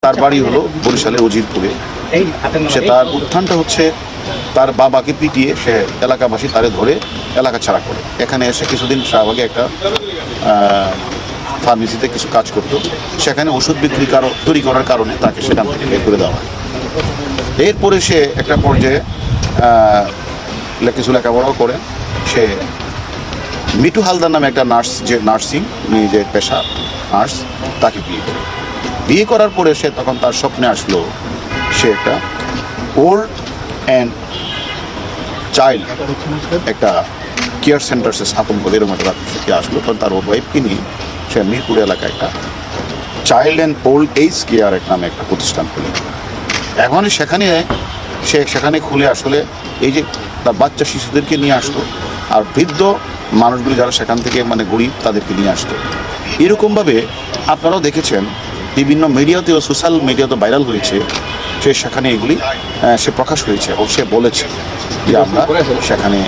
তার বাড়ি হলো বরিশালে উজিরপুরে। সে তার উত্থানটা হচ্ছে তার বাবাকে পিটিয়ে সে এলাকাবাসী তারে ধরে এলাকা ছাড়া করে। এখানে এসে কিছুদিন শাহবাগে একটা ফার্মেসিতে কিছু কাজ করতো, সেখানে ওষুধ বিক্রি তৈরি করার কারণে তাকে সেখান থেকে বের করে দেওয়া হয়। এরপরে সে একটা পর্যায়ে কিছু লেখাপড়াও করে সে মিঠু হালদার নামে একটা নার্স, যে নার্সিং যে পেশা নার্স, তাকে বিয়ে করার পরে সে তখন তার স্বপ্নে আসলো সে একটা ওল্ড অ্যান্ড চাইল্ড একটা কেয়ার সেন্টার সে স্থাপন করে। এরকম একটা আসলো, তখন তার ওয়াইফকে নিয়ে সে মিরপুর এলাকায় একটা child and old age care নামে একটা প্রতিষ্ঠান খুলে। এখন সেখানে খুলে আসলে এই যে তার বাচ্চা শিশুদেরকে নিয়ে আসতো, আর বৃদ্ধ মানুষগুলি যারা সেখান থেকে গরিব তাদেরকে নিয়ে আসতো। এরকমভাবে আপনারাও দেখেছেন বিভিন্ন মিডিয়াতেও, সোশ্যাল মিডিয়াতেও ভাইরাল হয়েছে। সেখানে এগুলি সে প্রকাশ হয়েছে এবং সে বলেছে যে আমরা সেখানে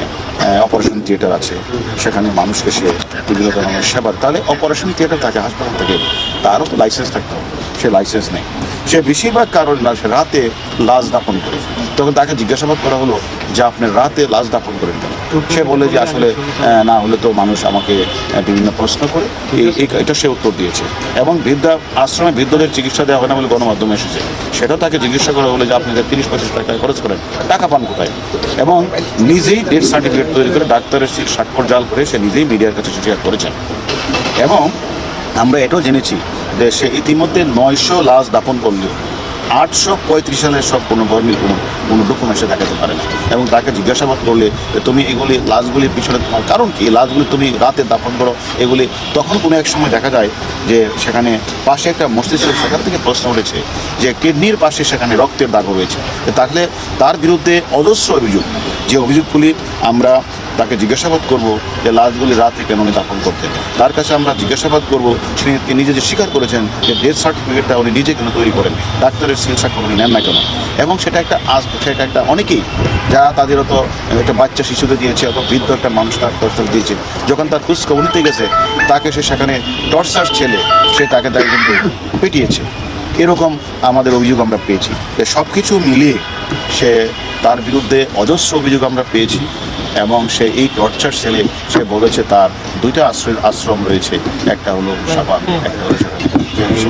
অপারেশন থিয়েটার আছে, সেখানে মানুষকে সে বিভিন্ন ধরনের সেবা। তাহলে অপারেশন থিয়েটার থাকে হাসপাতাল থেকে, তারও তো লাইসেন্স থাকতে হবে, সে লাইসেন্স নেই। সে বেশিরভাগ কারণ সে রাতে লাশ দাফন করে। তখন তাকে জিজ্ঞাসাবাদ করা হলো যে আপনি রাতে লাশ দাফন করেন কেন? সে বলে যে আসলে না হলে তো মানুষ আমাকে বিভিন্ন প্রশ্ন করে, এটা সে উত্তর দিয়েছে। এবং আশ্রমে বৃদ্ধদের চিকিৎসা দেওয়া হয় না বলে গণমাধ্যমে এসেছে, সেটাও তাকে জিজ্ঞাসা করা হলো যে আপনি 30-25 টাকা খরচ করেন, টাকা পান কোথায়? এবং নিজেই ডেথ সার্টিফিকেট তৈরি করে ডাক্তারের স্বাক্ষর জাল করে সে নিজেই মিডিয়ার কাছে স্বীকার করেছেন। এবং আমরা এটাও জেনেছি যে সে ইতিমধ্যে 900 লাশ দাফন করলেও 835 সালের সব কোনো গভর্নমেন্ট কোনো ডকুমেন্টসে দেখাতে পারে না। এবং তাকে জিজ্ঞাসাবাদ করলে তুমি এগুলি লাশগুলির পিছনে তোমার কারণ কি, লাশগুলি তুমি রাতে দাফন করো এগুলি, তখন কোনো এক সময় দেখা যায় যে সেখানে পাশে একটা মস্তিষ্ক, সেখান থেকে প্রশ্ন উঠেছে যে কিডনির পাশে সেখানে রক্তের দাগ রয়েছে। তাহলে তার বিরুদ্ধে অজস্র অভিযোগ, যে অভিযোগগুলি আমরা তাকে জিজ্ঞাসাবাদ করব যে লাশগুলি রাতে কেন উনি দাফন করতেন। তার কাছে আমরা জিজ্ঞাসাবাদ করব সে নিজে যে স্বীকার করেছেন যে ডেথ সার্টিফিকেটটা উনি নিজে কেন তৈরি করেন, ডাক্তারের চিকিৎসা উনি নেন না কেন। এবং সেটা একটা অনেকেই যারা তাদেরও তো একটা বাচ্চা শিশুকে দিয়েছে, অত বৃদ্ধ একটা মানুষ তার টর্চার দিয়েছে, যখন তার খোঁজ খবর নিতে গেছে তাকে সে সেখানে টর্চার ছেলে সে তাকে কিন্তু পিটিয়েছে। এরকম আমাদের অভিযোগ আমরা পেয়েছি। সব কিছু মিলিয়ে তার বিরুদ্ধে অজস্র অভিযোগ আমরা পেয়েছি। এবং সে এই টর্চার সেলে সে বলেছে তার 2টা আশ্রম রয়েছে, একটা হলো সাবান, একটা হলো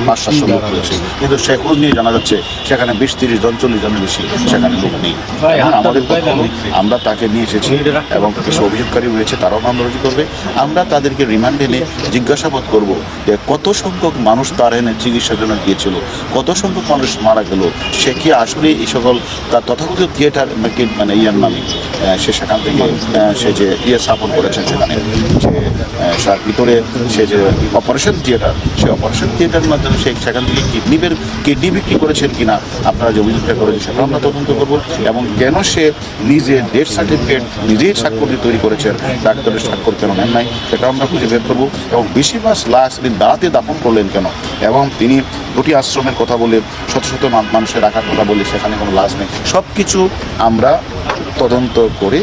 5-700 লোক রয়েছে, কিন্তু সে খোঁজ নিয়ে জানা যাচ্ছে সেখানে 20-30 জন 40 জনের বেশি সেখানে লোক নেই। আমাদের আমরা তাকে নিয়ে এসেছি এবং কিছু অভিযোগকারী রয়েছে, তারাও মামলা রুজু করবে। আমরা তাদেরকে রিমান্ডে নিয়ে জিজ্ঞাসাবাদ করব যে কত সংখ্যক মানুষ তার এনে চিকিৎসার জন্য গিয়েছিল, কত সংখ্যক মানুষ মারা গেল, সে কি আসলে এই সকল তার তথাকথিত থিয়েটার ইয়ার নামে সে সেখান থেকে সে যে স্থাপন করেছেন, সেখানে যে ভিতরে সে যে অপারেশন থিয়েটার, সেই অপারেশন থিয়েটারের মাধ্যমে সেখান থেকে কিডনি বিক্রি করেছেন কিনা আপনারা যে অভিযোগটা করেছেন সেটা আমরা তদন্ত করব। এবং কেন সে নিজে ডেথ সার্টিফিকেট নিজেই স্বাক্ষর দিয়ে তৈরি করেছেন, ডাক্তারের স্বাক্ষর কেন নেন নাই, সেটা আমরা খুঁজে বের করবো। এবং বেশিরভাগ লাশ তিনি দাঁড়াতে দাফন করলেন কেন, এবং তিনি 2টি আশ্রমের কথা বলে শত মানুষের রাখার কথা বলে সেখানে কোনো লাশ নেই, সব কিছু আমরা তদন্ত করে